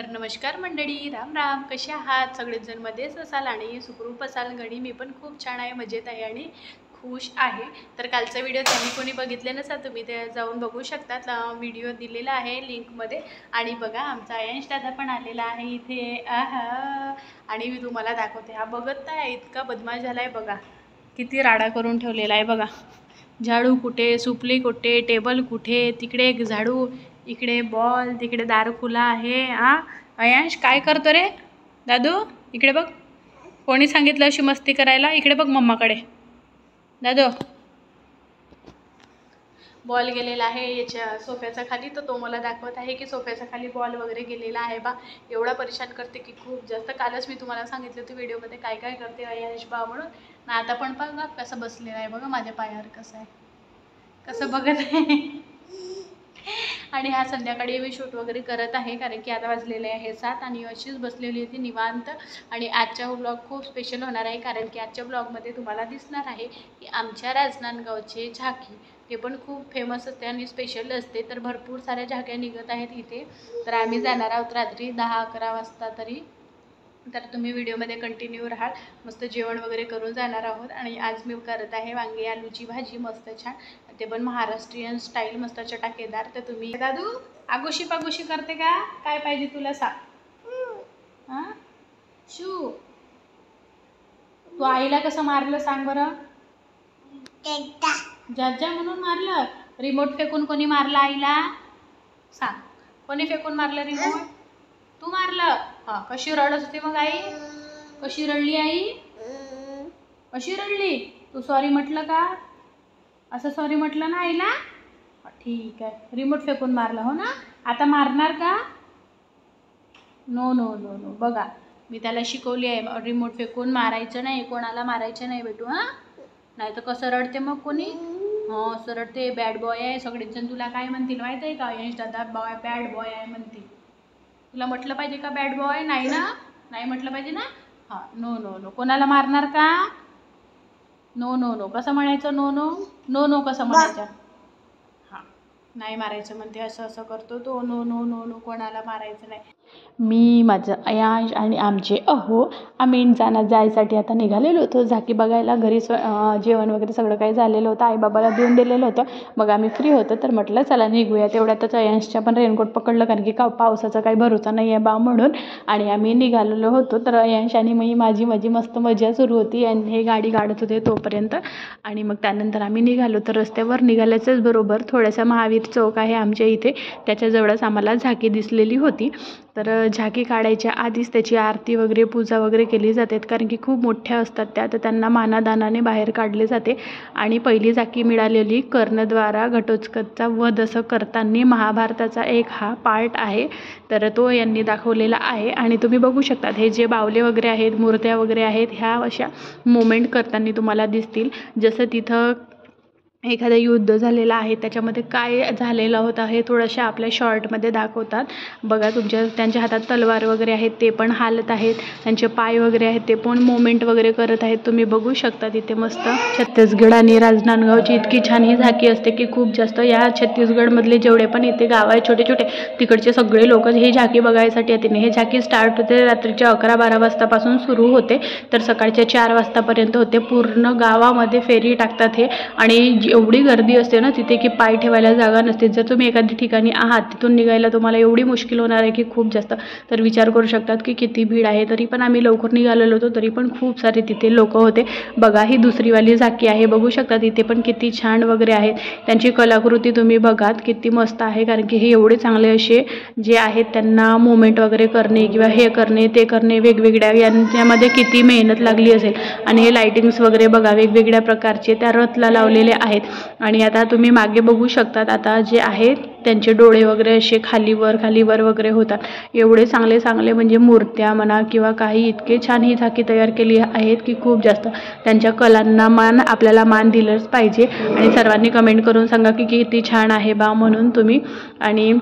तर नमस्कार मंडळी, राम राम. कसे आहात? सगळेजण मध्येच असाल आणि सुखरूप असाल. गणी मी पण खूप छान आहे, मजेत आहे आणि खुश आहे. तर कालचा व्हिडिओ ज्यांनी कोणी बघितले नसा तुम्ही ते जाऊन बघू शकतात. व्हिडिओ दिलेला आहे लिंकमध्ये. आणि बघा आमचा अयांश दादा पण आलेला आहे इथे. आहा, आणि मी तुम्हाला दाखवते. हा बघत नाही, इतका बदमाश झाला आहे बघा, किती राडा करून ठेवलेला आहे बघा. झाडू कुठे, सुपली कुठे, टेबल कुठे, तिकडे एक झाडू, इकडे बॉल, तिकडे दार खुला आहे. अयांश काय करतो रे दादू? इकडे बघ. कोणी सांगितलं अशी मस्ती करायला? इकडे बघ मम्माकडे. दादू, बॉल गेलेला आहे याच्या सोफ्याचा खाली, तर तो मला दाखवत आहे की सोफ्याचा खाली बॉल वगैरे गेलेला आहे बा. एवढा परेशान करते की खूप जास्त. कालच मी तुम्हाला सांगितलं होतं व्हिडिओमध्ये काय काय करते अयांश बा म्हणून. ना आता पण बघा कसं बसलेलं आहे बघा माझ्या पायावर, कसं आहे, कसं बघत आहे. आणि हा संध्याकाळी मी शूट वगैरे करत आहे, कारण की आता वाजलेले आहे 7 आणि अशीच बसलेली होती निवांत. आणि आजचा ब्लॉग खूप स्पेशल होणार आहे, कारण की आजच्या ब्लॉगमध्ये तुम्हाला दिसणार आहे की आमच्या राजनांदगावचे झाकी, ते पण खूप फेमस असते आणि स्पेशल असते. तर भरपूर साऱ्या झाक्या निघत आहेत इथे. तर आम्ही जाणार आहोत रात्री 10-11 वाजता तरी. तर तुम्ही व्हिडिओमध्ये कंटिन्यू राहाल. मस्त जेवण वगैरे करून जाणार आहोत. आणि आज मी करत आहे वांगे आलूची भाजी, मस्त छान, ते पण महाराष्ट्रीयन स्टाईल, मस्त चटाकेदार. तर तुम्ही दादू आगोशी पागोशी करते का? काय पाहिजे तुला सांग. हां शू, तू आईला कसं मारलं सांग बरं? जज्जा म्हणून मारलं? रिमोट फेकून कोणी मारलं आईला सांग? कोणी फेकून मारलं रिमोट? तू मारलं? हां. कशी रडत होती मग आई? कशी रडली आई? कशी रडली? तू सॉरी म्हटलं का? असं सॉरी म्हटलं ना आईला? ठीक आहे. रिमोट फेकून मारलं हो ना? आता मारणार का? No no no no. बघा मी त्याला शिकवली आहे, रिमोट फेकून मारायचं नाही, कोणाला मारायचं नाही बेटू. हां, नाही तर कसं रडते मग कोणी. हो असं रडते, बॅड बॉय आहे. सगळेच जण तुला काय म्हणतील माहीत आहे का? अयांश दादा बॅड बॉय आहे म्हणतील. तुला म्हटलं पाहिजे का बॅड बॉय? नाही ना? नाही म्हटलं पाहिजे ना? हां. No no no. कोणाला मारणार का? No no no. कसं म्हणायचं? नो नो नो नो कसं म्हणायचं? हां, नाही मारायचं म्हणते. असं असं करतो तो. नो नो नो नो, कोणाला मारायचं नाही. मी, माझं अयांश आणि आमचे अहो, आम्ही जायसाठी आता निघालेलो होतो झाकी बघायला. घरी जेवण वगैरे सगळं काही झालेलं होतं, आईबाबाला देऊन दिलेलं होतं. मग आम्ही फ्री होतो तर म्हटलं चला निघूया. तेवढ्यातच अयांशच्या पण रेनकोट पकडलं, कारण की पावसाचा काही भरोसा नाही आहे बा म्हणून. आणि आम्ही निघालेलो होतो. तर अयांश आणि माझी मस्त मजा सुरू होती आणि हे गाडी काढत होते तोपर्यंत. आणि मग त्यानंतर आम्ही निघालो. तर रस्त्यावर निघाल्याच्याच बरोबर थोडासा महावीर चौक आहे आमच्या इथे, त्याच्याजवळच आम्हाला झाकी दिसलेली होती. तर झाकी काढायच्या आधीच त्याची आरती वगैरे, पूजा वगैरे केली जाते, कारण की खूप मोठ्या असतात त्या. तर त्यांना मानादानाने बाहेर काढले जाते. आणि पहिली झाकी मिळालेली कर्णद्वारा घटोत्कचचा वध असं करताना महाभारताचा एक हा पार्ट आहे. तर तो यांनी दाखवलेला आहे. आणि तुम्ही बघू शकता हे जे बावले वगैरे आहेत, मूर्त्या वगैरे आहेत, ह्या अशा मुवमेंट करताना तुम्हाला दिसतील. जसं तिथं एखादं युद्ध झालेलं आहे, त्याच्यामध्ये काय झालेलं होतं हे थोडंसं आपल्या शॉर्टमध्ये दाखवतात. बघा त्यांच्या हातात तलवार वगैरे आहेत, ते पण हालत आहेत. त्यांचे पाय वगैरे आहेत, ते पण मोमेंट वगैरे करत आहेत. तुम्ही बघू शकता तिथे मस्त. छत्तीसगड आणि राजनांदगावची इतकी छान ही झाकी असते की खूप जास्त या छत्तीसगडमधले जेवढे पण इथे गाव आहे छोटे छोटे, तिकडचे सगळे लोक हे झाकी बघायसाठी येते. हे झाकी स्टार्ट होते रात्रीच्या 11-12 वाजतापासून सुरू होते, तर सकाळच्या 4 वाजतापर्यंत होते. पूर्ण गावामध्ये फेरी टाकतात हे. आणि एवढी गर्दी असते ना तिथे की पाय ठेवायला जागा नसते. जर तुम्ही एखाद्या ठिकाणी आहात, तिथून निघायला तुम्हाला एवढी मुश्किल होणार आहे की खूप जास्त. तर विचार करू शकतात की किती भीड आहे. तरी पण आम्ही लवकर निघालेलो होतो, तरी पण खूप सारे तिथे लोक होते. बघा ही दुसरीवाली झाकी आहे, बघू शकता तिथे पण किती छान वगैरे आहेत. त्यांची कलाकृती तुम्ही बघात किती मस्त आहे, कारण की हे एवढे चांगले असे जे आहेत त्यांना मुवमेंट वगैरे करणे किंवा हे करणे ते करणे वेगवेगळ्या, यांच्यामध्ये किती मेहनत लागली असेल. आणि हे लाइटिंग्स वगैरे बघा वेगवेगळ्या प्रकारचे त्या रथला लावलेले आहेत. आणि आता तुम्ही मागे बघू शकतात, आता जे आहेत त्यांचे डोळे वगैरे असे खालीवर वगैरे होतात. एवढे चांगले म्हणजे मूर्त्या म्हणा किंवा काही, इतके छान ही झाकी तयार केली आहेत की खूप जास्त. त्यांच्या कलांना आपल्याला मान दिलंच पाहिजे. आणि सर्वांनी कमेंट करून सांगा की किती छान आहे बा म्हणून तुम्ही. आणि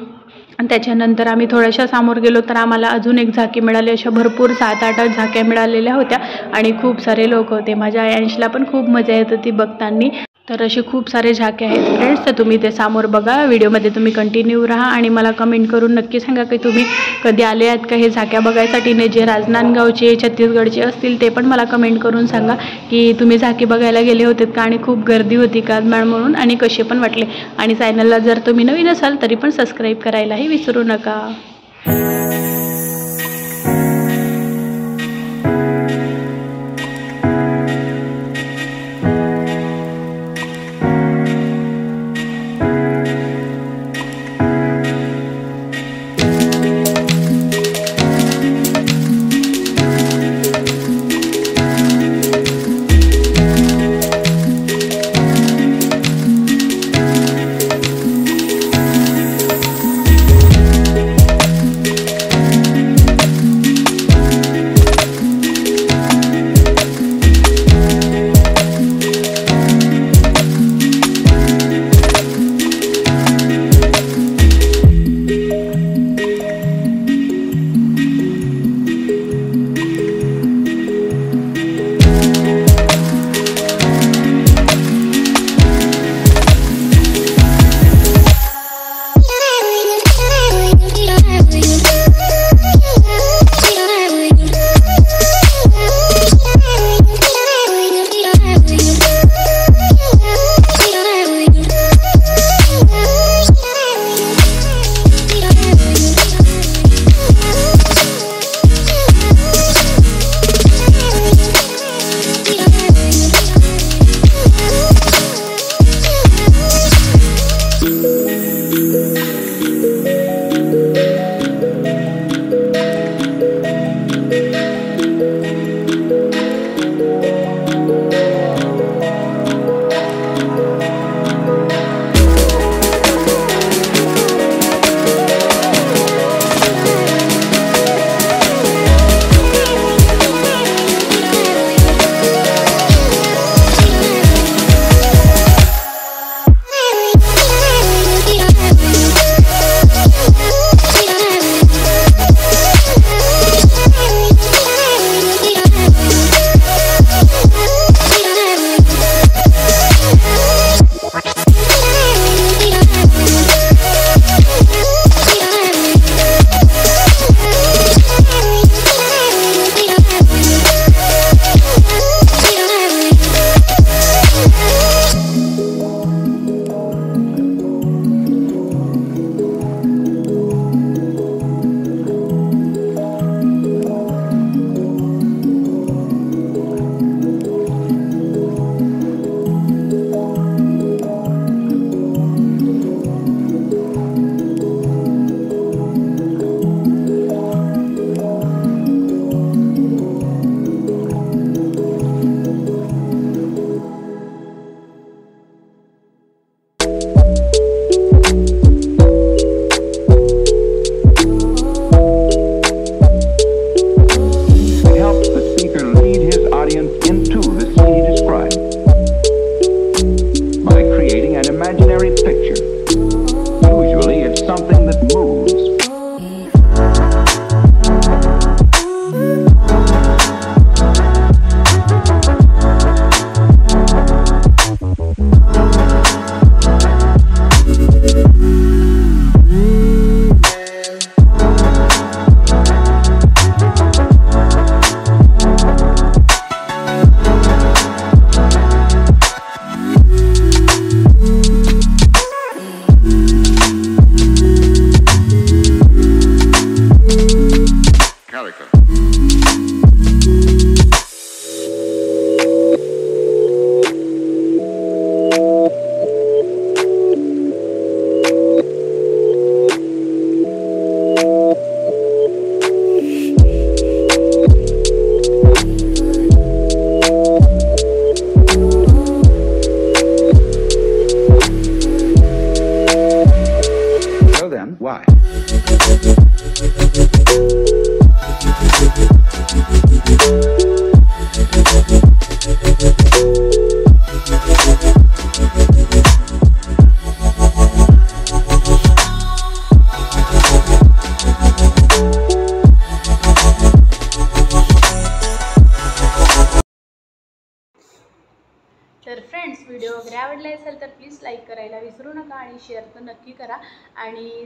त्याच्यानंतर आम्ही थोड्याशा समोर गेलो तर आम्हाला अजून एक झाकी मिळाली. अशा भरपूर 7-8 झाक्या मिळालेल्या होत्या आणि खूप सारे लोक होते. माझ्या अयांशला पण खूप मजा येत होती बघताना. तर असे खूप सारे झाके आहेत फ्रेंड्स, तर तुम्ही ते समोर बघा. व्हिडिओमध्ये तुम्ही कंटिन्यू राहा आणि मला कमेंट करून नक्की सांगा की तुम्ही कधी आले आहेत का हे झाक्या बघायसाठी. ने जे राजनांदगावचे छत्तीसगडचे असतील ते पण मला कमेंट करून सांगा की तुम्ही झाके बघायला गेले होते का आणि खूप गर्दी होती का म्हणून, आणि कसे पण वाटले. आणि चॅनलला जर तुम्ही नवीन असाल तरी पण सबस्क्राईब करायलाही विसरू नका. व्हिडिओ वगैरे आवडला असेल तर प्लीज लाईक करायला विसरू नका आणि शेअर तर नक्की करा. आणि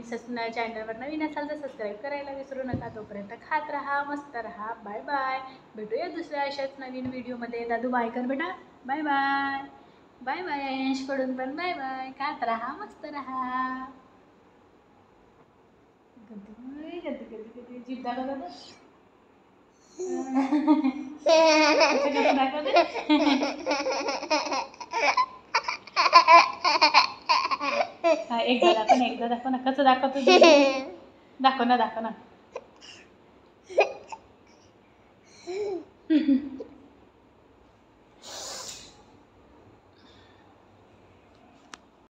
चॅनलवर नवीन असाल तर सबस्क्राईब करायला विसरू नका. तोपर्यंत खात राहा, मस्त राहा. Bye bye. भेटूया दुसऱ्या अशाच नवीन व्हिडिओमध्ये. दादू बाय कर बेटा. Bye bye. Bye bye. अंशकडून पण बाय बाय. खात राहा, मस्त राहा. कधी कधी कधी कधी जीभ दाखवत एकदा दाखव ना कसं दाखवतो. दाखव ना.